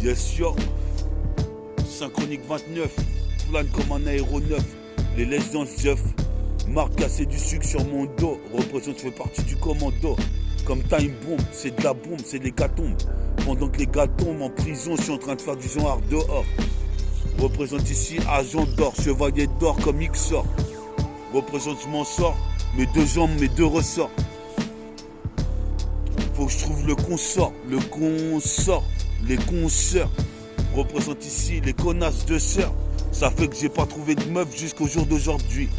Yes yo, Synchronique 29, plane comme un aéronef, les lèches dans le jeff, marque cassée du sucre sur mon dos, représente, je fais partie du commando, comme Time Bomb, c'est de la bombe, c'est l'hécatombe, pendant que les gars tombent en prison, je suis en train de faire du genre dehors, représente ici agent d'or, chevalier d'or comme Xor, représente je m'en sors, mes deux jambes, mes deux ressorts, faut que je trouve le consort, les consoeurs, représente ici les connasses de sœurs. Ça fait que j'ai pas trouvé de meuf jusqu'au jour d'aujourd'hui.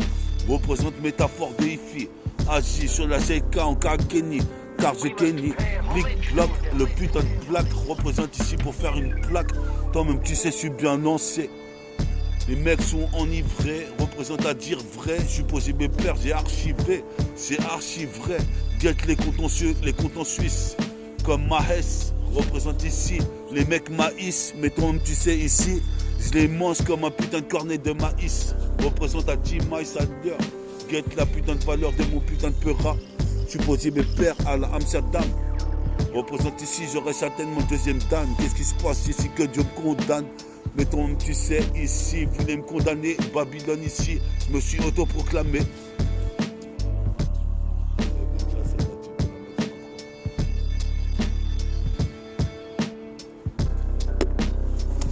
Représente métaphore de hi-fi. Agis sur la CK en Kenny, car j'ai Kenny. Big block, le putain de plaque représente ici pour faire une plaque. Toi-même tu sais, je suis bien lancé. Les mecs sont enivrés, représente à dire vrai. Je suis posé mes pères, j'ai archivé. C'est archi vrai. Guette les comptes suisses. Comme Mahes, représente ici les mecs maïs, mais toi-même tu sais ici, je les mange comme un putain de cornet de maïs. Représente à Team Maïs à l'heure, guette la putain de valeur de mon putain de peura. Je suis posé mes pères à la Amsterdam. Représente ici, j'aurais certainement mon deuxième dan. Qu'est-ce qui se passe ici que Dieu me condamne? Mais toi-même tu sais ici, vous voulez me condamner, Babylone ici, je me suis autoproclamé.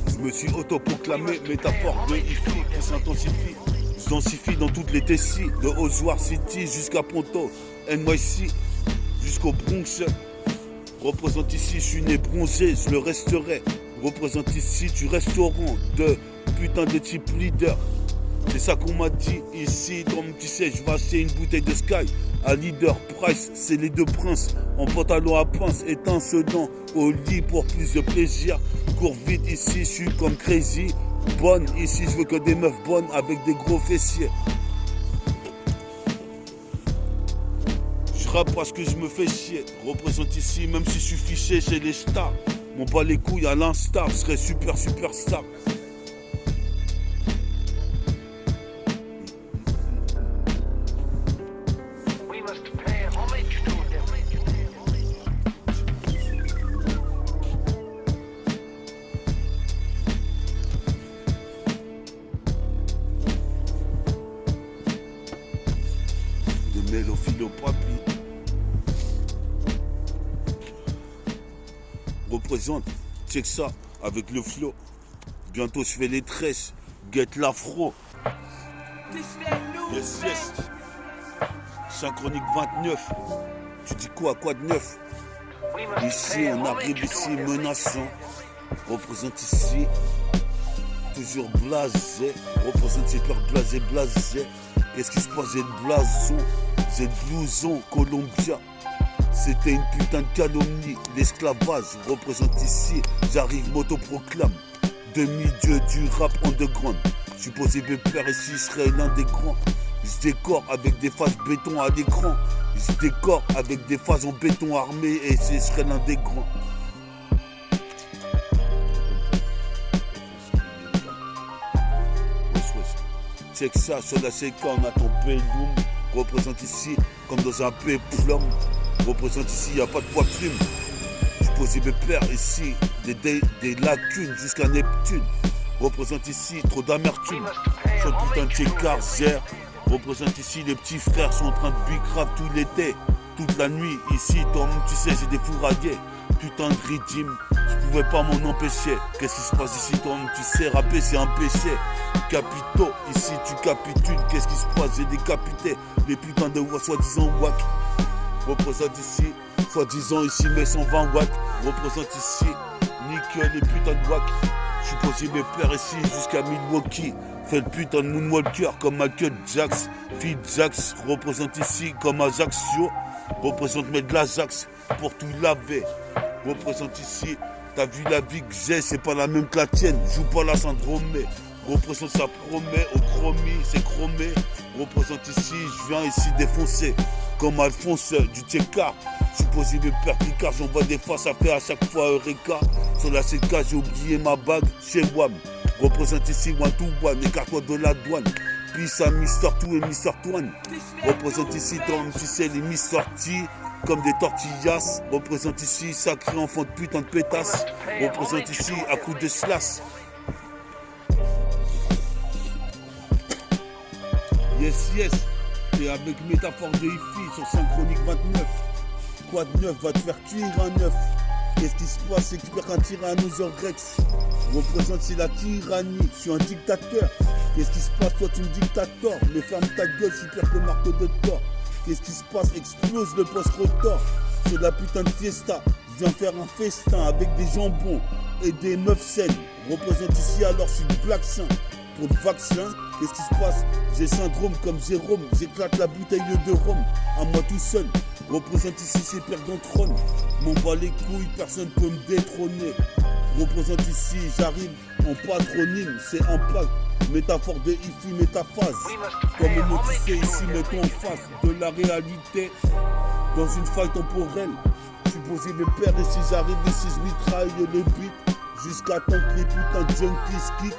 Je me suis autoproclamé métaphore de hi-fi qui s'intensifie. Je densifie dans toutes les tessis, de Ozoir City jusqu'à Ponto, NYC, jusqu'au Bronx. Représente ici, je suis né bronzé, je le resterai. Représente ici, tu restaurant de putain de type leader. C'est ça qu'on m'a dit ici, comme tu sais, je vais acheter une bouteille de Sky à Leader Price, c'est les deux princes en pantalon à pince, étincelant au lit pour plus de plaisir. Cours vite ici, je suis comme crazy. Bonne ici, je veux que des meufs bonnes avec des gros fessiers. Je rappe parce que je me fais chier. Représente ici, même si je suis fiché chez les stars. M'en bat les couilles à l'instar, je serais super star. Mélophilopapi représente, check ça, avec le flow. Bientôt je fais les tresses, guette l'afro. Yes, yes. Synchronique 29. Tu dis quoi de neuf? Ici, on arrive ici menaçant. Représente ici, toujours blasé. Représente ces peurs blasé. Qu'est-ce qui se passe? J'ai le blason, j'ai le blouson, Columbia. C'était une putain de calomnie. L'esclavage représente ici. J'arrive, m'autoproclame. Demi-dieu du rap underground. Je suis posé mes pères ici, je serai l'un des grands. Je décore avec des phases béton à l'écran. Je décore avec des phases en béton armé et je serai l'un des grands. Check ça, sur la CK, on a ton péloum. Représente ici, comme dans un péplum. Représente ici, il n'y a pas de poids plume. Je posais mes pères ici, des lacunes jusqu'à Neptune. Représente ici, trop d'amertume. Sur le putain de Tchékar, Zer. Représente ici, les petits frères sont en train de bicrave tout l'été. Toute la nuit, ici, toi-même, tu sais, j'ai des fourraguets. Putain de rythme, je pouvais pas m'en empêcher. Qu'est-ce qui se passe ici, toi-même, tu sais, rapper, c'est un péché. Capitaux, ici, tu capitules. Qu'est-ce qui se passe, j'ai décapité les putains de voix, soi-disant wack. Représente ici, soi-disant ici, mais 120 watts. Représente ici, nickel les putains de wack. Je suis posé mes pères ici jusqu'à Milwaukee. Fais le putain de moonwalker comme Michael Jackson. Phil Jax représente ici comme Ajaccio. Représente mes de l'Ajax pour tout laver. Représente ici, t'as vu la vie que j'ai, c'est pas la même que la tienne. Joue pas la syndrome. Représente ça promet au chromie, c'est chromé. Représente ici, je viens ici défoncer. Comme Alphonse du Tchékar. Je suis posé mes pères car j'envoie des faces à faire à chaque fois Eureka. Sur la CK, j'ai oublié ma bague chez WAM. Représente ici one to one, écarte-toi de la douane. Peace à Mr. Two et Mr. Twan. Représente ici, toi, tu sais, les mis sortis. comme des tortillas. Représente ici, sacré enfant de putain de pétasse. Représente ici, à coup de slash. Yes, yes. Et avec métaphore de Hi-Fi sur Synchronique 29. Quoi de neuf va te faire cuire un œuf. Qu'est-ce qui se passe? C'est que tu perds un tyrannosaure Rex. Représente c'est la tyrannie. Je suis un dictateur. Qu'est-ce qui se passe? Toi tu me dictateur. Mais ferme ta gueule, je suis pire que le marteau de Thor. Qu'est-ce qui se passe? Explose le post-rotor. C'est de la putain de fiesta. Je viens faire un festin avec des jambons et des meufs saines. Représente ici alors je suis du Black Saint. Pour le vaccin, qu'est-ce qui se passe? J'ai syndrome comme Jérôme. J'éclate la bouteille de rhum à moi tout seul. Représente ici ces pères d'entrône. M'en bats les couilles, personne peut me détrôner. Représente ici, j'arrive en patronyme, c'est impact. Métaphore de Hi-Fi, métaphase. Comme tu sais ici, mets-toi en face de la réalité. Dans une faille temporelle. Supposé mes pères et si j'arrive ici, je mitraille le beat. Jusqu'à temps que les putains de junkies kick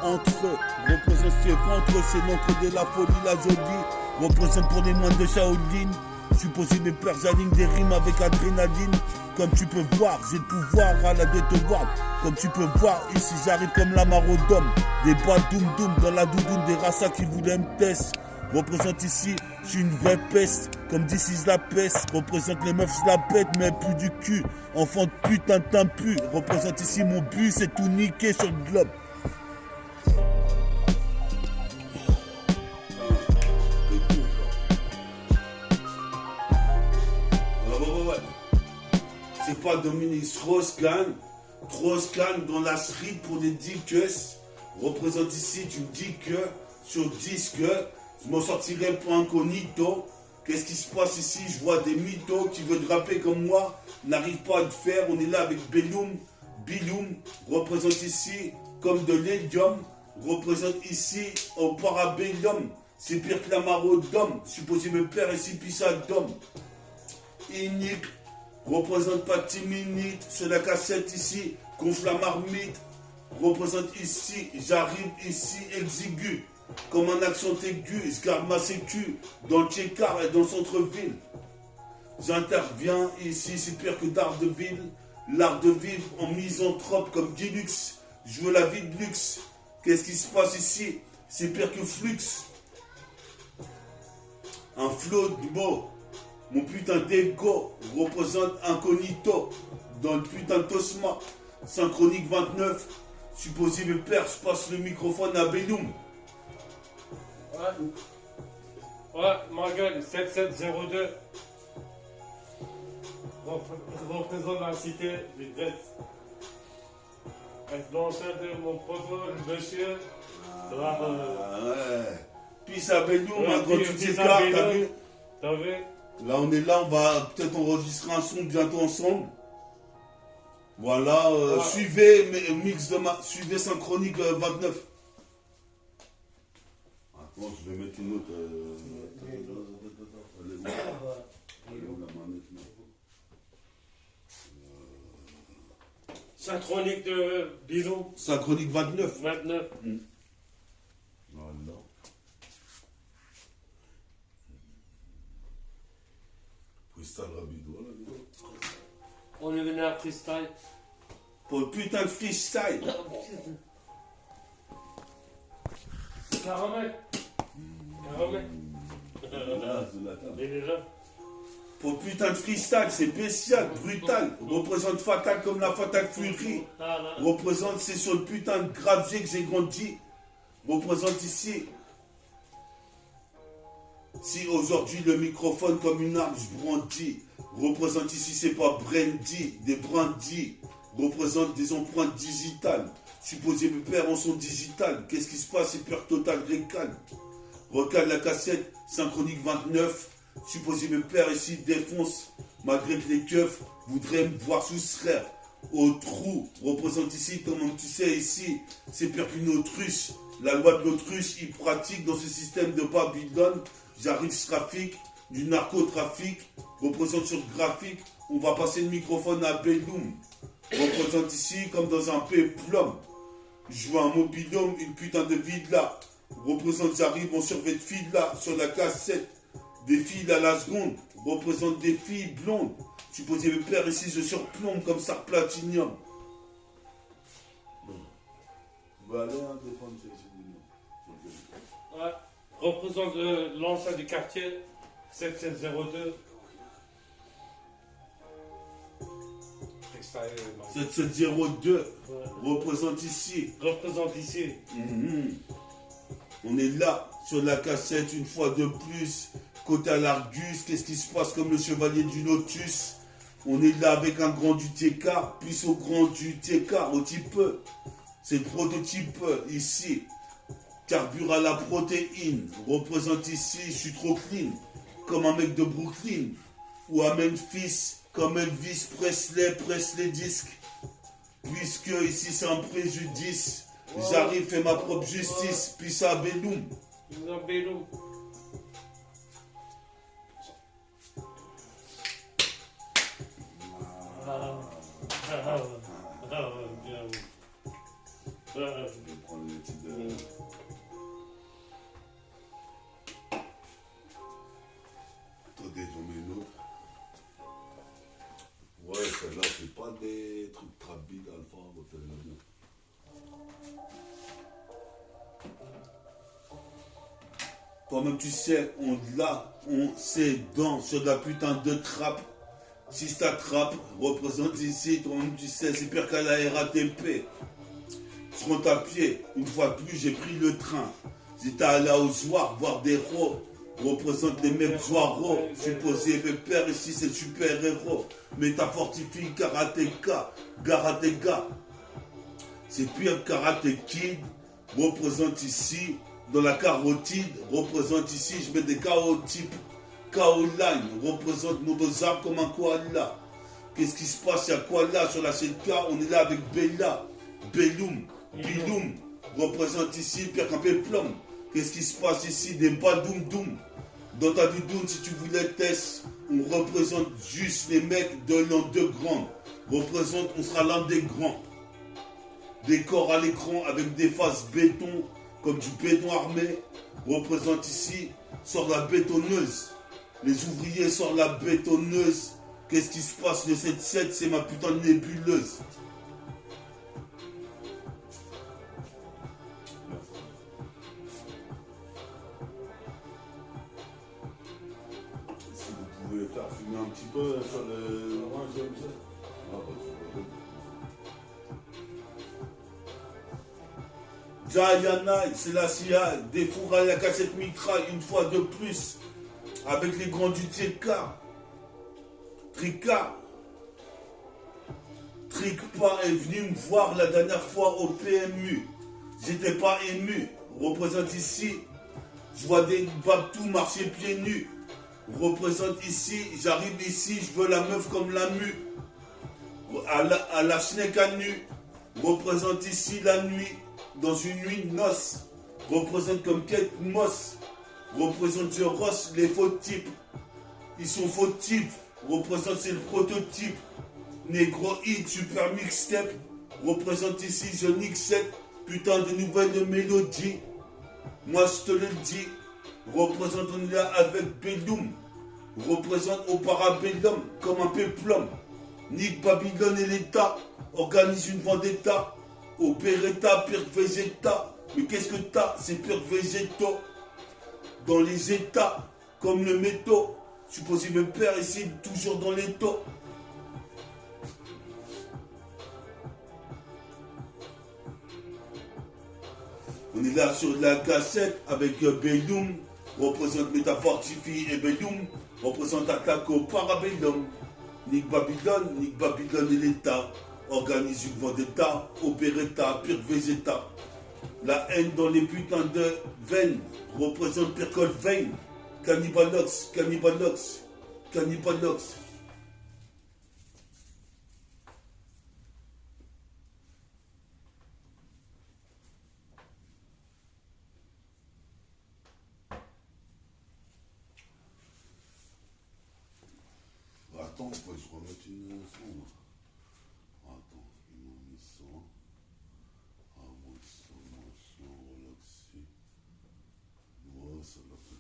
entre eux. Représente ses ventres, c'est l'encre de la folie, la jolie. Représente pour les moines de Shaolin. Supposé mes pères, j'aligne des rimes avec adrénaline. Comme tu peux voir, j'ai le pouvoir à la de te voir. Comme tu peux voir, ici j'arrive comme la marodome. Des bas doum doum dans la doudoune des rassas qui voulaient me tester. Représente ici, je suis une vraie peste. Comme d'ici je la peste. Représente les meufs, je la pète, mais plus du cul. Enfant de putain d'impu. Représente ici mon but, c'est tout niquer sur le globe. C'est pas Dominique Strauss-Kahn dans la street pour des dicus. Représente ici, tu me dis que sur disque, je m'en sortirai pour incognito. Qu'est-ce qui se passe ici? Je vois des mythos qui veulent rapper comme moi, n'arrivent pas à le faire. On est là avec Biloum. Représente ici comme de l'hélium. Représente ici au parabellum. C'est pire que la marodome. Supposé me père ici, puis ça d'homme. Inique. Représente pas 10 minutes sur la cassette ici, gonfle la marmite. Représente ici, j'arrive ici exigu, comme un accent aigu, je garde ma sécu, dans le Tchékar et dans le centre-ville. J'interviens ici, c'est pire que d'art de ville, l'art de vivre en misanthrope comme Dilux. Je veux la vie de luxe. Qu'est-ce qui se passe ici? C'est pire que Flux. Un flot de mots. Mon putain d'ego représente incognito dans le putain de Tosma. Synchronique 29. Supposé me père, je passe le microphone à Biloum. Ouais, ma gueule, 7702. Représente la cité des dettes. Influenceur de mon poteau, le monsieur. Ouais. Puis à Biloum, un grand Tchékar, t'as vu? T'as vu? Là, on est là, on va peut-être enregistrer un son bientôt ensemble. Voilà, suivez suivez Synchronique 29. Attends, je vais mettre une autre. Synchronique de Bison. Synchronique 29. 29. Voilà. Freestyle rabido, là. On est venu à freestyle. Pour le putain de freestyle. Caramel. Il est là. Pour le putain de freestyle, c'est spécial, brutal. Représente Fatal comme la Fatal Fury. Représente, c'est sur le putain de gravier que j'ai grandi. Représente ici. Si aujourd'hui le microphone comme une arme je brandis, représente ici c'est pas brandy, des brandis, représente des empreintes digitales. Supposé me père en son digital, qu'est-ce qui se passe? C'est peur totale récale. Recale la cassette, Synchronique 29, supposé me père ici défonce, malgré que les keufs voudraient me voir soustraire au trou. Représente ici, comme tu sais ici, c'est pire qu'une autruche. La loi de l'autruche, il pratique dans ce système de Babylone. J'arrive, je trafic, du narcotrafic, représente sur le graphique, on va passer le microphone à Biloum. Représente ici comme dans un péplum. Je vois un mobilhome, une putain de vide là. Représente, j'arrive en survêt de fil là, sur la cassette. Des fils à la seconde, représente des filles blondes. Supposé mes pères ici, je surplombe comme ça platinium. Va aller défendre ces ouais. Représente l'ancien du quartier 7702. 7702 représente ici. Représente ici. On est là sur la cassette une fois de plus. Côté à l'Argus, qu'est-ce qui se passe comme le chevalier du Lotus? On est là avec un grand du TK, plus au grand du TK, au type. C'est le prototype ici. Carbure à la protéine. Représente ici, je suis trop clean. Comme un mec de Brooklyn. Ou à Memphis, comme Elvis Presley, Presley disque. Puisque ici c'est un préjudice. J'arrive, fais ma propre justice. Puis ça, Belloum. Belloum. Je vais prendre le petit de... Attendez, j'en mets une autre. Ouais, celle-là, c'est pas des trucs trap big alpha, retenez-la bien. Toi-même, tu sais, on s'est dans sur de la putain de trappe. Si ça trappe, représente ici, toi-même, tu sais, c'est pire qu'à la RATP. Sur ta pied, une fois de plus, j'ai pris le train. J'étais allé au soir voir des héros. Représente les mêmes joies. Supposé mes pères ici, c'est super-héros. Métafortifie, karatéka, garatega. C'est pire karaté kid. Représente ici, dans la carotide. Représente ici, je mets des chaotypes. Chaoline, représente nos deux arbres comme un koala. Qu'est-ce qui se passe? Il y a quoi là sur la CK? On est là avec Bella, Belloum. Biloum représente ici pire qu'un péplum. Qu'est-ce qui se passe ici? Des badoum doum. Dans ta doudoune, si tu voulais test, on représente juste les mecs de l'an 2 grands. Représente, on sera l'un des grands. Des corps à l'écran avec des faces béton, comme du béton armé. Représente ici, sort la bétonneuse. Les ouvriers sortent la bétonneuse. Qu'est-ce qui se passe? Le 7-7, c'est ma putain de nébuleuse. Faire fumer un petit peu sur le... Ouais, j'aime ça. Diana, c'est la CIA, des fours à la cassette Mitra une fois de plus, avec les grands du TK. Tricard. Tricpa est venu me voir la dernière fois au PMU. J'étais pas ému. Représente ici, je vois des babtous marcher pieds nus. Représente ici, j'arrive ici, je veux la meuf comme la mue. À la snake à nu. Représente ici la nuit, dans une nuit de noces. Représente comme Kate Moss. Représente The Ross, les faux types. Ils sont faux types. Représente, c'est le prototype. Negro Hit, super mixtape. Représente ici, je nique cette putain de nouvelles mélodies. Moi, je te le dis. Représente, on est là avec Belloum. Représente au parabellum comme un péplum. Nique Babylone et l'État. Organise une vendetta. Au Beretta, pire végéta. Mais qu'est-ce que t'as? C'est pire végétaux. Dans les états, comme le métaux. Supposé me père ici, toujours dans les taux. On est là sur la cassette avec Belloum. Représente Métafortifie et Belloum. Représente attaque au parabellum. Nique Babylone et l'État. Organise une vendetta, opéretta, pire végéta. La haine dans les putains de veines. Représente pire que le veine. Cannibalox, Cannibalox, Cannibalox. Attends, faut que je remette une son. Attends, ils m'ont mis ça. Ah, moi, ça, machin, relaxé. Ouais, ça l'a fait.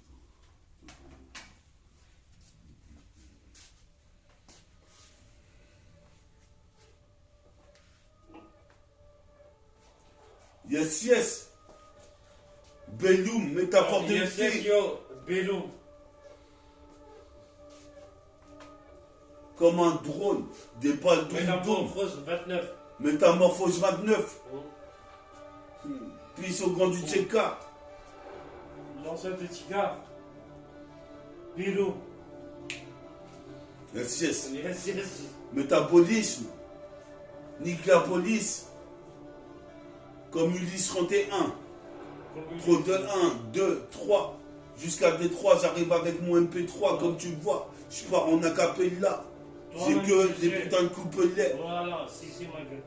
Yes, yes. Belloum, métaphore de Yes, yes, fille. yo, Belloum. Comme un drone. Des balles doum. Métamorphose 29. Métamorphose 29. Puis au grand du Tchéka. L'ancien de Tigard. Belloum. Yes, yes. Yes, yes. Métabolisme. Nique la police. Comme Ulysse 31. Trop de 1, 2, 3. Jusqu'à D3, j'arrive avec mon MP3, comme tu vois. Je pars en acapella. J'ai que des putains de coupe-lait. Voilà, si, ma gueule.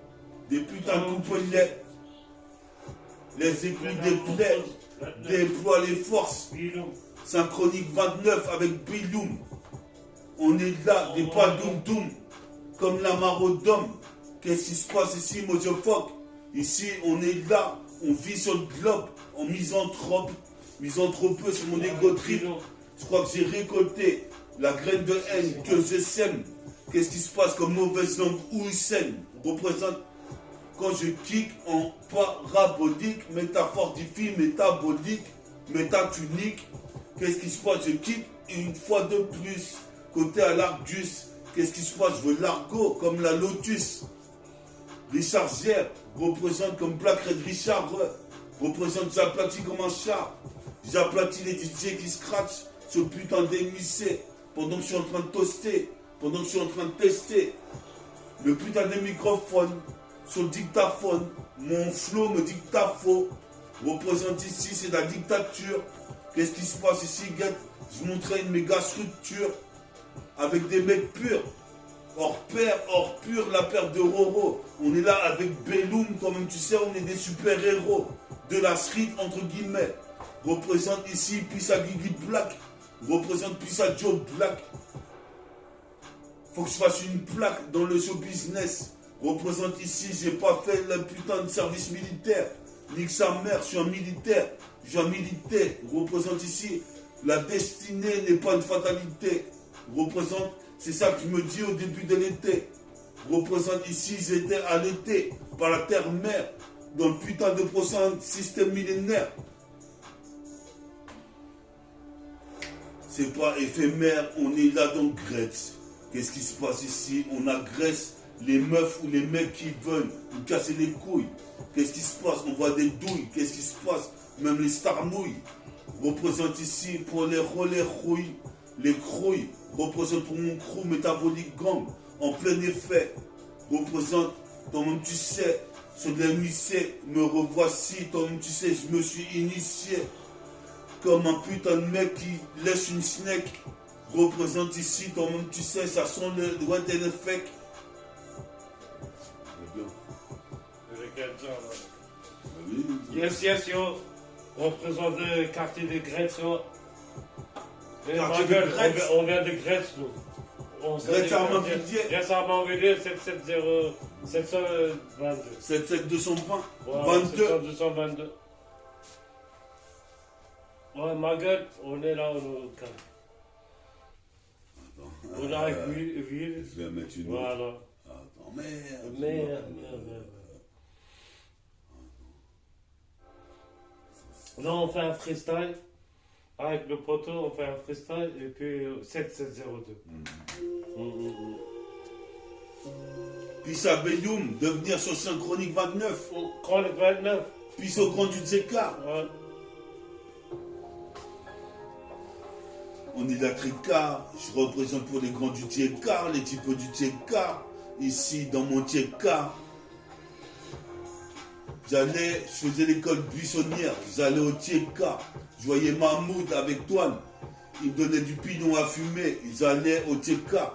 Des putains de coupe-lait. Les écouts des plaies. Déploie les forces. Belloum. Synchronique 29 avec Belloum. On est là, des pas doum doum. Comme la marodome. Qu'est-ce qui se passe ici, motherfuck? Ici, on est là. On vit sur le globe. En misanthrope. Misanthropeux sur mon égo trip. Je crois que j'ai récolté la graine de haine que je sème. Qu'est-ce qui se passe comme mauvaise langue où il sème? Représente quand je kick en parabolique, métaphore difficile, métabolique, métatunique. Qu'est-ce qui se passe? Je kick une fois de plus. Côté à l'Argus. Qu'est-ce qui se passe? Je veux l'argot comme la Lotus. Richard Gère représente comme Black Red Richard. Représente, j'aplatis comme un chat. J'aplatis les DJ qui scratch ce putain d'émissé. Pendant que je suis en train de toaster. Pendant que je suis en train de tester. Le putain de microphone. Sur le dictaphone. Mon flow me dictafo. Représente ici, c'est la dictature. Qu'est-ce qui se passe ici, Guette? Je montrais une méga structure. Avec des mecs purs. Hors pair, hors pur, la paire de Roro. On est là avec Belloum, quand même tu sais, on est des super-héros. De la street, entre guillemets. Représente ici Pissa Gigi Black. Représente Pissa Joe Black. Faut que je fasse une plaque dans le show business. Représente ici, j'ai pas fait le putain de service militaire. Nique sa mère, je suis un militaire. Je suis un militaire. Représente ici, la destinée n'est pas une fatalité. Représente, c'est ça que je me dis au début de l'été. Représente ici, j'étais à l'été, par la terre-mère, dans le putain de prochain système millénaire. C'est pas éphémère, on est là dans Grèce. Qu'est-ce qui se passe ici? On agresse les meufs ou les mecs qui veulent nous casser les couilles. Qu'est-ce qui se passe? On voit des douilles. Qu'est-ce qui se passe? Même les stars mouilles. Représente ici pour les relais rouilles, les crouilles. Représente pour mon crew métabolique gang. En plein effet. Représente, toi-même tu sais, sur de l'MIC, me revoici. Toi-même tu sais, je me suis initié. Comme un putain de mec qui laisse une snake. Représente ici, toi-même tu sais, ça sent le lointain effet. Yes, yes, yo. Représente le quartier de Grèce, yo. Et Quartier ma de gueule, Grèce. on vient de Grèce, nous. Grèce Armand-Villiers. Grèce Armand-Villiers, 770-722. 77220. Voilà, 22. 70222. Ouais, ma gueule, on est là, on est au calme. On arrive ville. Je vais mettre une autre. Voilà. Attends, merde. Merde. Là, on fait un freestyle. Avec le poteau, on fait un freestyle. Et puis 7702. Puis ça, Belloum, de venir sur Synchronique 29. Chronique 29. Puis au grand du Dzeka. Ouais. On est la tricard. Je représente pour les grands du Dzeka, les types du Dzeka. Ici, dans mon Dzeka. Je faisais l'école buissonnière. J'allais au Dzeka. Je voyais Mahmoud avec Toine. Ils me donnaient du pignon à fumer. Ils allaient au Dzeka.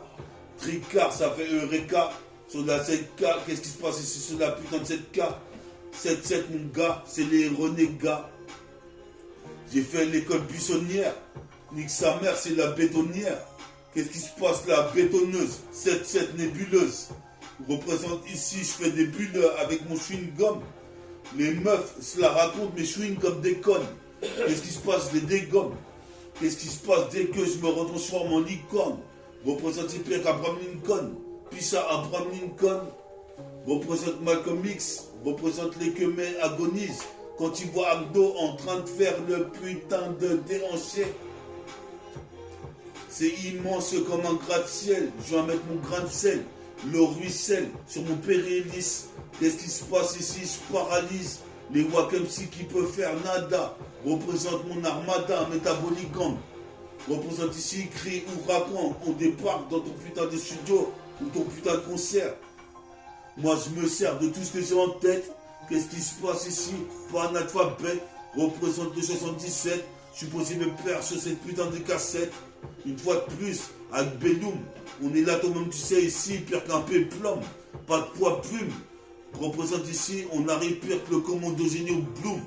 Tricard, ça fait Eureka. Sur la 7K, qu'est-ce qui se passe ici sur la putain de 7K? 7-7 mon gars, c'est les renégats. J'ai fait l'école buissonnière. Nique sa mère, c'est la bétonnière. Qu'est-ce qui se passe là? Bétonneuse, 7-7 nébuleuse. Représente ici, je fais des bulles avec mon chewing-gum. Les meufs se la racontent, mais chewing comme des connes. Qu'est-ce qui se passe? Les dégomme. Qu'est-ce qui se passe dès que je me retransforme en licorne? Représente Pierre Abraham Lincoln. Puis ça, Abraham Lincoln. représente Malcolm X, représente les Khmers agonisent. Quand tu vois Abdo en train de faire le putain de déhanché, c'est immense comme un gratte-ciel. Je vais mettre mon grain de sel, le ruisselle sur mon pérélis. Qu'est-ce qui se passe ici? Je paralyse. Les Wakamsi qui peuvent faire nada. Représente mon armada, métabolique gang. Représente ici, cri ouragan. On débarque dans ton putain de studio ou ton putain de concert. Moi je me sers de tout ce que j'ai en tête. Qu'est-ce qui se passe ici? Pas un alphabet. Représente le 77. Je suis posé mes pères sur cette putain de cassette. Une fois de plus, avec Belloum. On est là toi-même tu sais ici, pire qu'un péplum. Pas de poids plume. Représente ici, on arrive pire que le commando génie Bloom.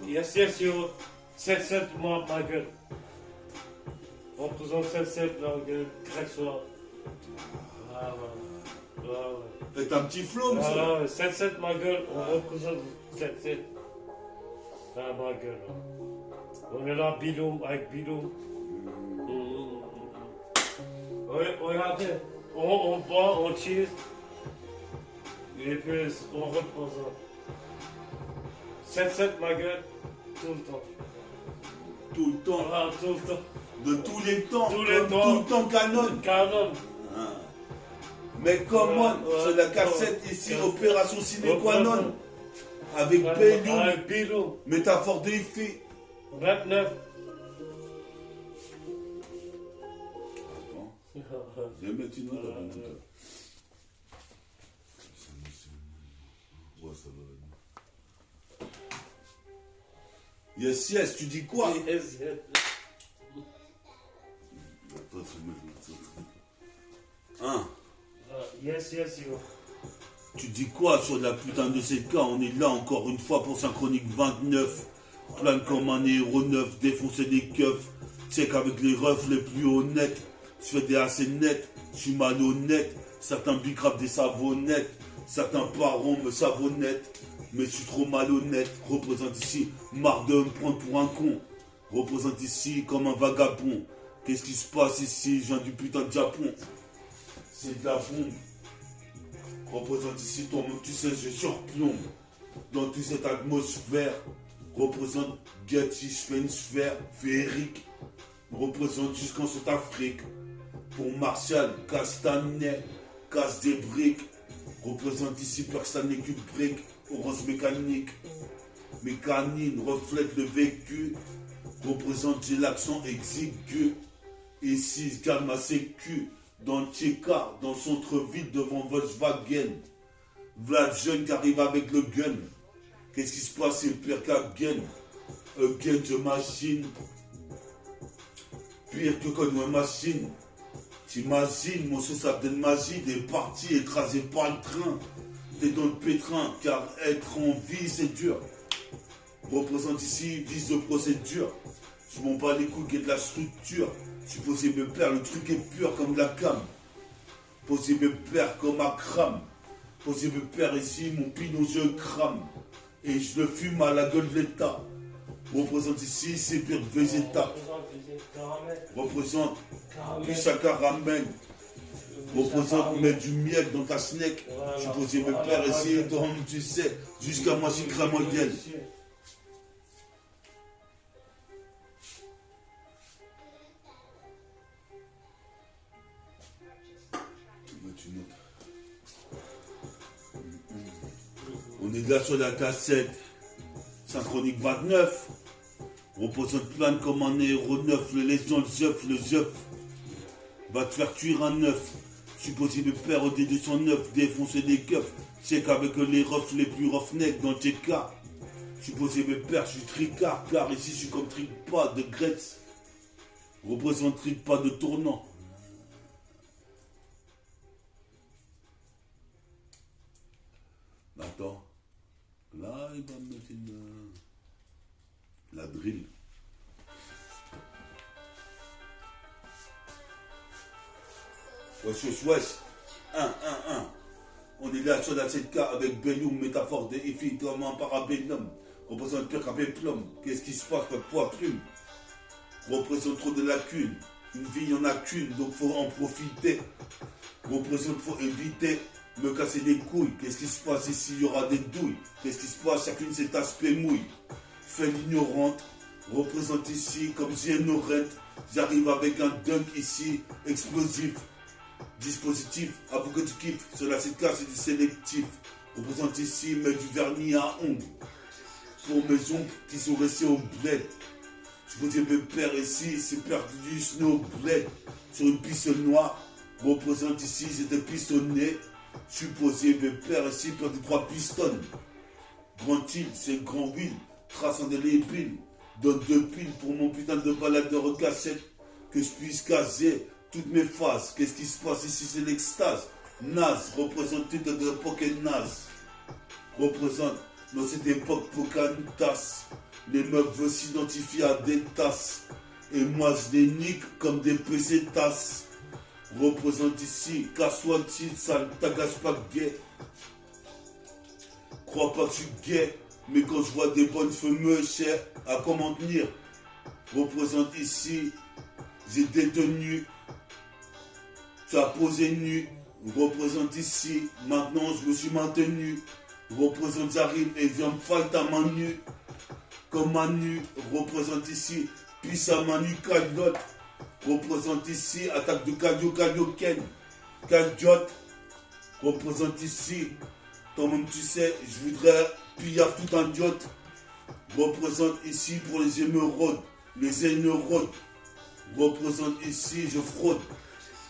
Yes, yo. 7-7, moi, ma gueule. On présente 7-7, ma gueule. Grec soir. Ah ouais. Faites un petit flow, monsieur. Ah ouais, 7-7, ma gueule. On représente 7-7. Ah, ma gueule. On est là, Biloum, avec Biloum. Regardez, on boit, on cheese. Et puis on représente. 7-7, ma gueule. Tout le temps. Tout le temps. Ah, tout le temps. De tous les temps. Tous les comme temps. tout le temps canon. Canon. Ah. Mais comment c'est la cassette ici, opération sine qua non. Avec Belloum. Avec Belloum. Métaphore de Ifi. 29. Je vais mettre une autre. Yes, yes, tu dis quoi? Yes. Hein? Yes, yo. Tu dis quoi sur la putain de ces cas? On est là encore une fois pour Synchronique 29. Plane comme un héros neuf, défoncer des keufs. Check avec les refs les plus honnêtes. Je fais des assez nets, je suis malhonnête. Certains bicrapent des savonnettes. Certains parents me savonnettent. Mais je suis trop malhonnête. Représente ici, marre de me prendre pour un con. Représente ici comme un vagabond. Qu'est-ce qui se passe ici? Je viens du putain de Japon. C'est de la bombe. Représente ici toi tu sais, je surplombe. Dans toute cette atmosphère. Représente Getty, je fais une sphère féerique. Représente jusqu'en cette Afrique. Pour Martial, Castanet, casse des briques. Représente ici personne n'est qu'une brique. Orange mécanique. Mes canines reflètent le vécu. Représente j'ai l'accent exigu. Ici, je garde ma sécu. Dans le Tcheka, dans le centre-ville devant Volkswagen. Vlad jeune qui arrive avec le gun. Qu'est-ce qui se passe? C'est pire qu'Again. Again, je machine. Pire que quand une machine. T'imagines, mon ça de magie, des parties écrasées par le train. T'es dans le pétrin, car être en vie, c'est dur. Représente ici, vice de procédure. Je m'en bats les couilles et de la structure. Supposé me plaire, le truc est pur comme de la cam. Posé me plaire comme un crame. Posé me plaire ici, mon pinot je crame. Et je le fume à la gueule de l'État. Représente ici, c'est pire que Vegeta. Représente du caramel. Représente mettre du miel dans ta snack. Supposé me plaire ici, toi tu sais, jusqu'à moi j'y crame en gueule. On est là sur la cassette. Synchronique 29. Représente plane comme un héros neuf. Le laisse dans le jeuf. Va te faire cuire un neuf. Supposé de perdre des 209. Défoncer des keufs. Check avec les refs les plus roughnecks dans le TK. Supposé me perdre, je suis tricard. Car ici je suis comme tripas de Gretz. Représente tripas de tournant. Attends. Là, il va me mettre la drill. Wesh. 1. On est là sur la 7K avec Belloum, métaphore de Ifi, comme un parabellum. Représente pire qu'un péplum. Qu'est-ce qui se passe, pas de poids plume? représente trop de lacunes. Une vie, il n'y en a qu'une, donc faut en profiter. Représente, faut éviter me casser les couilles. Qu'est-ce qui se passe ici? Il y aura des douilles. Qu'est-ce qui se passe? Chacune cet aspect mouille. Fait l'ignorante. Représente ici comme Génorette. J'arrive avec un dunk ici, explosif. Dispositif, avoue que tu kiffes. Sur la CK, c'est du sélectif. Représente ici, mets du vernis à ongles. Pour mes ongles qui sont restés au bled. Je vous dis, mes pères ici, c'est perdu du snow bled. Sur une piste noire. Représente ici, j'étais pistonné. Supposé, mes pères ici, perdu 3 pistons. Grand île, c'est grand wheel. Traçant des lépiles. Donne 2 piles pour mon putain de baladeur cassette. Que je puisse caser toutes mes phases. Qu'est-ce qui se passe ici? C'est l'extase. Naze, représente toute de l'époque naze. Représente dans cette époque Pocahontas. Les meufs veulent s'identifier à des tasses. Et moi je les nique comme des pesetas. Représente ici, casse-toi-t-il, ça ne t'agace pas gay. Crois pas que je suis gay, mais quand je vois des bonnes fameuses chères, à comment tenir. Représente ici, j'ai détenu, tu as posé nu. Représente ici, maintenant je me suis maintenu. Représente j'arrive et viens me faire ta main nue. Comme Manu, représente ici, puis sa Manu cagnotte. Représente ici, attaque de Cadio Ken. Cagnotte. Représente ici, toi-même tu sais, je voudrais piller tout un diode. Représente ici pour les émeraudes, les émeraudes. Représente ici, je fraude.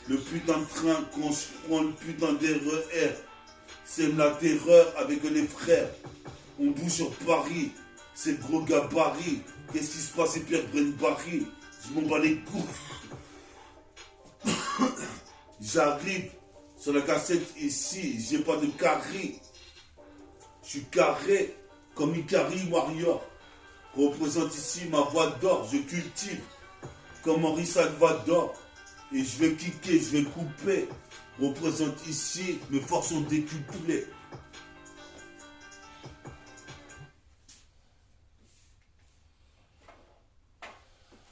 Le putain de train quand je prends le putain d'RER. C'est la terreur avec les frères. On bouge sur Paris, c'est le gros gabarit. Qu'est-ce qui se passe, c'est Pierre Barry. Je m'en bats les couilles. J'arrive sur la cassette ici, j'ai pas de carré. Je suis carré comme Ikari Warrior. Représente ici ma voix d'or, je cultive comme Henri Salvador. Et je vais kicker, je vais couper. Représente ici, mes forces sont décuplées.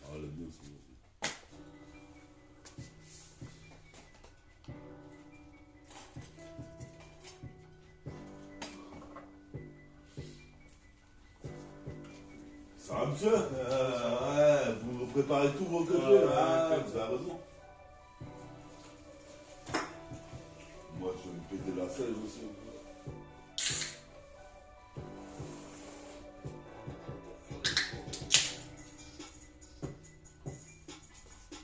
Ah, le bien, c'est bon. Ça va, monsieur? Ouais, vous préparez tous vos côtés, vous avez raison. Moi, je vais me péter la selle aussi.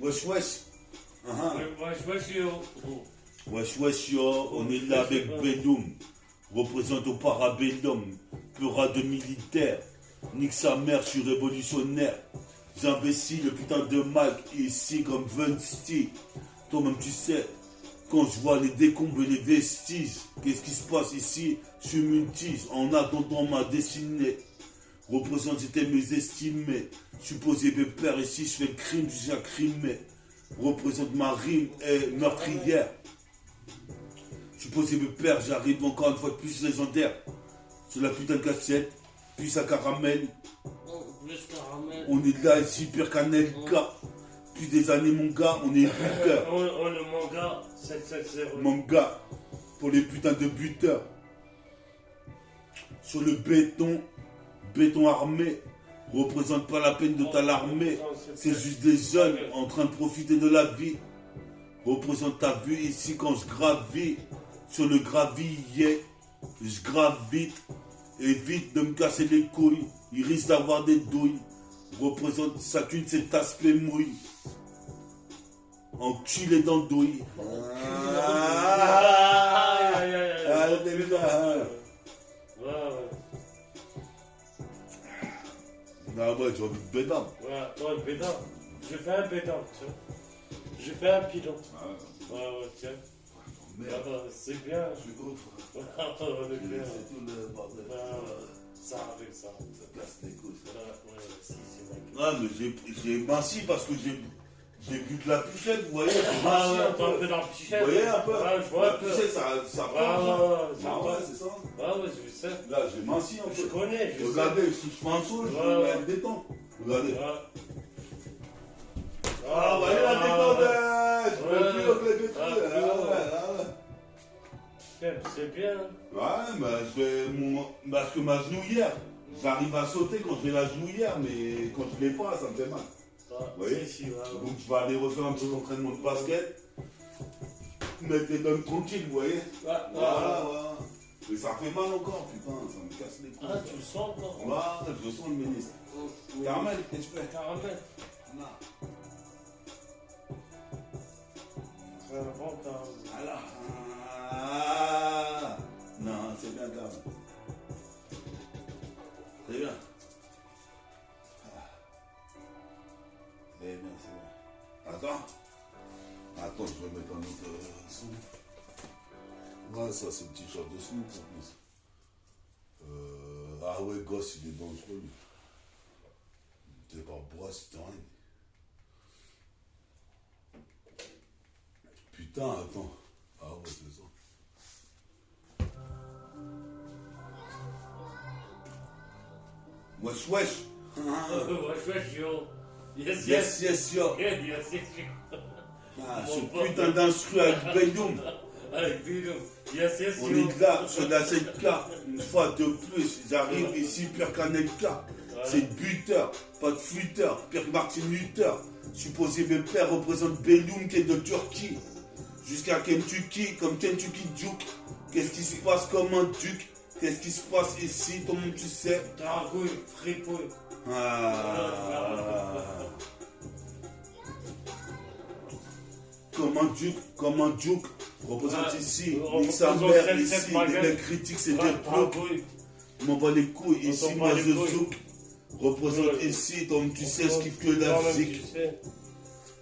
Wesh, wesh. Wesh, yo. Wesh, wesh, yo. On est là avec Bedoum. Représente au parabellum. Pura de militaire. Nique sa mère, je suis révolutionnaire. J'investis le putain de Mac ici comme Vunsti. Toi-même, tu sais. Quand je vois les décombres et les vestiges, qu'est-ce qui se passe ici? Je suis multige en attendant ma destinée. Représente, j'étais mes estimés. Supposé mes pères ici, je fais le crime, je suis accrimé. Représente ma rime est meurtrière. Supposé mes pères, j'arrive encore une fois de plus légendaire. Sur la putain de cassette, puis à caramel. On est là ici, pire qu'un LK. Depuis des années, mon gars, on est buteur. On le manga 770. Manga, pour les putains de buteurs. Sur le béton armé, représente pas la peine de t'alarmer. C'est juste des jeunes en train de profiter de la vie. Représente ta vue ici quand je gravis. Sur le gravier, je gravite. Évite de me casser les couilles, il risque d'avoir des douilles. Représente chacune cet aspect mouille. Enculé dans le douille. Ah ouais, j'ai envie de bédam. Ouais, bédam. Je fais un bédam, tiens. Je fais un pilon. Ouais, tiens. Merde. C'est bien. Je suis ouf. On est bien. C'est tout le bordel. Ça arrive, ça. Ça casse les couilles. Ouais, si, c'est vrai. Ah, mais j'ai minci parce que j'ai bu de la pichette, vous voyez. Ah ouais, t'as un peu dans la pichette. Vous voyez un peu. Ouais, je vois un peu. La pichette, ça ouais, c'est ça. Ah ouais, je sais. Là, j'ai minci un peu. Je connais, je sais. Regardez, si je fais un saut, je me détends. Regardez. Ah, vous voyez la technologie. Je peux plus au claquetis. C'est bien. Ouais, bah, parce que ma genouillère, j'arrive à sauter quand j'ai la genouillère, mais quand je l'ai pas, ça me fait mal. Ah, Vous voyez? si, ouais. Donc je vais aller refaire un petit entraînement de basket. Mettre les donnes tranquilles, vous voyez? Voilà. Mais ça fait mal encore, putain, ça me casse les couilles. Ah, tu le sens encore? Voilà, je sens le ministre. Caramel, qu'est-ce que je fais? Caramel. Non. C'est un bon caramel. Voilà. Ah. Non, c'est bien caramel. C'est bien. C'est bien, c'est bien. Attends. Attends, je vais mettre un autre son. Ouais, ça c'est le t-shirt de Snoop en plus. Ah ouais, gosse, il est dangereux. T'es pas bois, c'est rien. Putain, attends. Ah ouais, c'est ça. Wesh, wesh. Wesh, yo. Yes, yo. Yes, yo. Ah, ce putain d'instru avec Belloum. Avec Belloum. Yes, On yo. est là, sur la 7K. Une fois de plus, j'arrive ici, pire qu'un K. C'est buteur, pas de flûteur, pire que Martin Luther. Supposé mes pères représentent Belloum qui est de Turquie. Jusqu'à Kentucky, comme Kentucky Duke. Qu'est-ce qui se passe comme un duc? Qu'est-ce qui se passe ici? Tout le monde tu sais. Dragouille, fripouille. Comme un duc, représente ici, ni sa représente mère cette ici, baguette. les critiques c'est des plots. Dragouille. Je m'en bats les couilles, On ici s'en moi bat les je couilles. zouk. Représente ici, comme tu sais, je kiffe que la Toi-même, musique. tu sais.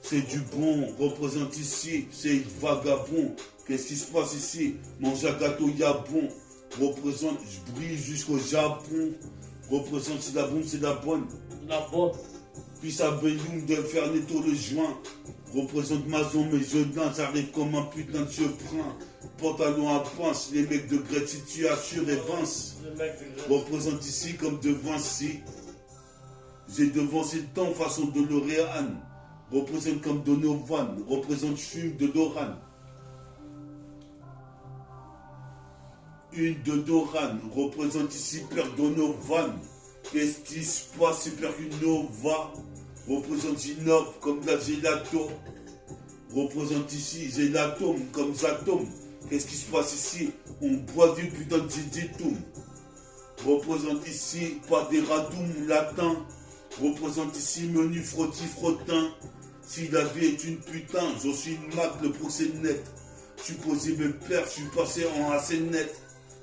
C'est du bon, représente ici, c'est vagabond. Qu'est-ce qui se passe ici? Mange un gâteau yabon. Représente, je brille jusqu'au Japon. Représente, c'est la bombe, c'est la bonne. La bombe. Puis ça Belloum de faire netto le joint. Représente Mazon, mais je danse, j'arrive comme un putain de chevreuil. Pantalon à pince, les mecs de Grette, si tu assures et Vince. Le mec de Grette. Représente ici comme de Vinci. J'ai devancé le temps façon de L'Oréal. Représente comme Donovan. Représente fume de Doran. Une de Doran. Représente ici Père Donovan. Qu'est-ce qui se passe? Super Nova. Représente Innov comme de la gelato. Représente ici Gélatome comme Zatom. Qu'est-ce qui se passe ici? On boit du putain de Ziditum. Représente ici pas des radoum latin. Représente ici menu frotti frottin. Si la vie est une putain, je suis une Mac, le procès net. Supposé mes pères, je suis passé en assez net.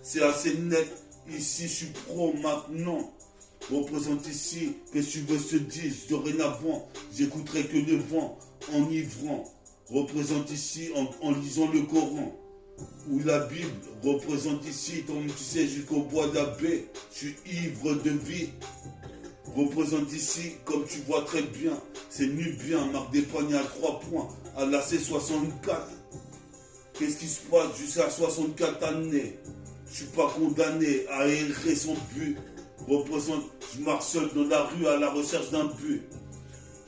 C'est assez net. Ici, je suis pro maintenant. Représente ici, qu'est-ce que tu veux se dire? Dorénavant, j'écouterai que le vent, enivrant. Représente ici, en lisant le Coran. Ou la Bible, représente ici, comme tu sais, jusqu'au bois d'abbé. Je suis ivre de vie. Représente ici, comme tu vois très bien, c'est Nubien, marque des poignets à 3 points, à la C64. Qu'est-ce qui se passe jusqu'à 64 années? Je suis pas condamné à errer son but. Représente, je marche seul dans la rue à la recherche d'un but.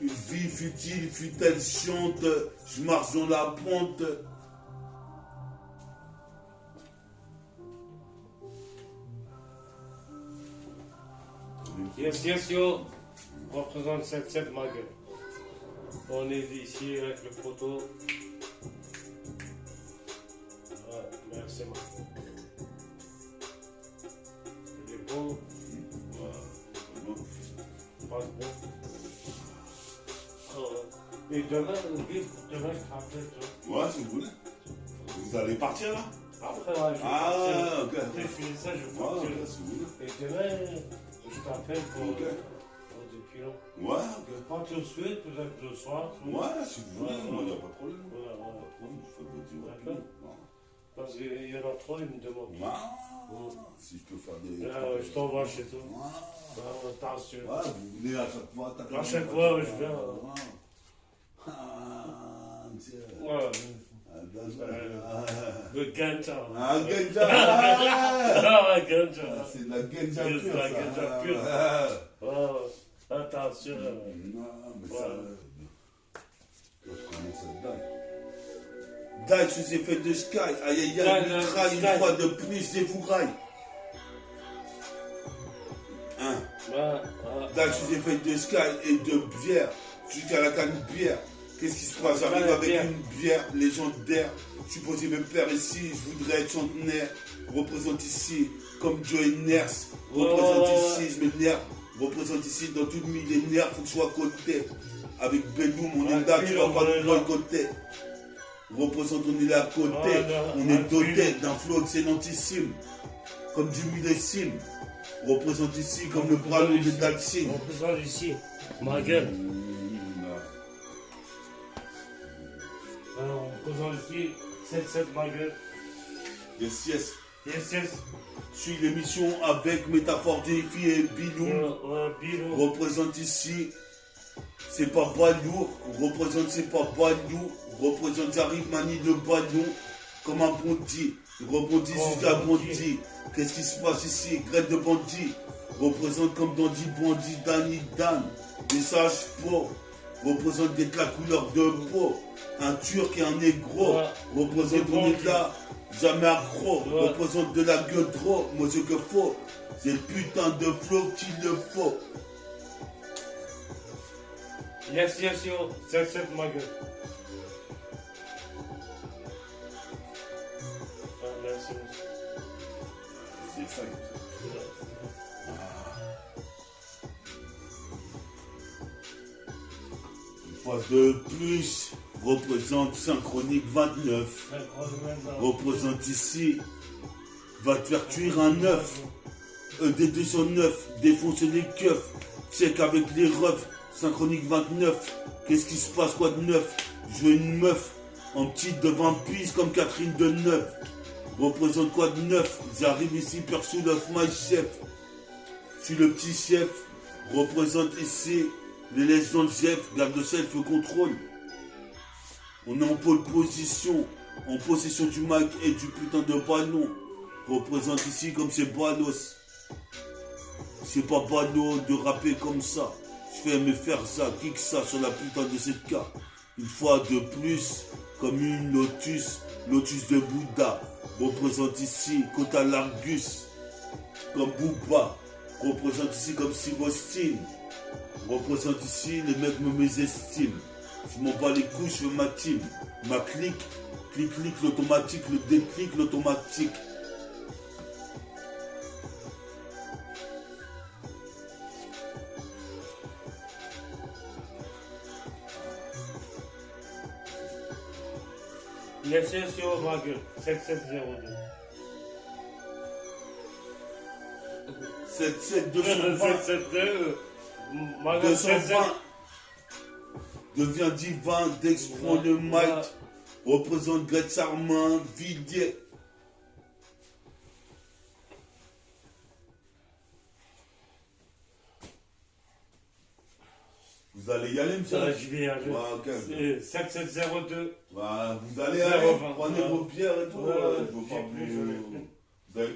Une vie futile, fut-elle chiante, je marche dans la pente. Yes, yo. Représente 7-7 ma gueule. On est ici avec le poteau. Ouais, merci ma gueule. Il est bon. Pas bon. Et demain, je te rappelle, toi. Ouais, si vous voulez. Vous allez partir là? Après, ouais, je vais Ah, partir. ok. Après, je finis ça, je vais Ouais, partir. ok, si vous voulez. Et demain, je t'appelle pour Ok. des pilons. Ouais, ok. Pas tout de suite, peut-être le soir. Ouais, si vous voulez, Ouais, moi, ouais. il n'y a pas de problème. Ouais, ouais. Pas de problème, je fais votre tour. D'accord. Parce qu'il y en a trois, ils me demandent. Ouais, si je peux faire des. Je t'envoie chez toi. Ouais. Attention. Ouais, vous venez à chaque fois. À chaque fois, ouais, je viens. Ouais. Ah, tiens. Ouais. Ah, d'accord. Le ganja. Ah, Genja. Ah, ganja. Ah, c'est de la Genja C'est de pure. la ça. Genja pure. Ah. Ouais, attention. Non, mais Ouais. ça. Die sous effet de Sky. Aïe aïe aïe, Die, traille Sky. une fois de plus des fourrailles. Hein? Die sous effet de Sky et de bière. Jusqu'à la canne de bière. Qu'est-ce qui se passe? J'arrive avec une bière légendaire. Supposé me père ici, je voudrais être centenaire. Représente ici comme Joey Ners. Représente ici, je m'énerve. Représente ici dans tout le millénaire, faut que je sois à côté. Avec Belloum, on est là, tu vas pas nous boycotter. Représente, on est là à côté. On est doté d'un flow excellentissime. Comme du millésime. Représente ici comme le bras long de Dalsim. Représente ici, ma gueule. Alors, on représente ici, 7-7, ma gueule. Yes, yes. Yes, yes. Suis l'émission avec Métaphore Défi et Bilou. Bilou. Représente ici, c'est pas Balou. Représente, c'est pas Balou. Représente, j'arrive, manie de ballon. Comme un bandit. Rebondit jusqu'à bandit. Qu'est-ce qui se passe ici? Graine de bandit. Représente comme Dandy Bandit, Danny Dan. Des sages pauvres. Représente des de la couleur de peau. Un turc et un négro. Représente, on est là. Jamais accro, représente de la gueule trop, moi ce que faut, c'est le putain de flow qu'il le faut. Yes, yes, yo, 7-7, ma gueule. Ah, merci. C'est ça. Une fois de plus, représente Synchronique 29. Représente ici, va te faire cuire un œuf. Des 209, défoncer les keufs. Check avec les refs, Synchronique 29. Qu'est-ce qui se passe, quoi de neuf? Je veux une meuf, en petite de 20 piges comme Catherine de Neuf. Représente quoi de neuf? J'arrive ici, perso l'œuf, my chef. Je suis le petit chef. Représente ici, les laisse dans le chef, garde de self-contrôle. On est en pole position, en possession du mic et du putain de ballon. Représente ici comme c'est Balos. C'est pas ballot de rapper comme ça. Je fais me faire ça, kick ça sur la putain de cette carte. Une fois de plus, comme une lotus, lotus de Bouddha. Représente ici Kota Largus, comme Booba. Représente ici comme Sivostine. Représente ici, les mecs me mésestiment. Je m'en bats les couilles, je veux ma team. Ma clique, clic, l'automatique, le déclic, l'automatique. Laissez sur ma gueule, 7702. 77 772, ma gueule, 220 devient divin, Dex prend le mic, représente Gretz Armand, Vidier. Vous allez y aller, monsieur? Je vais y aller. Okay. 7702. Vous allez aller, prenez vos bières et tout. J'ai plus, je l'ai plus. Vous avez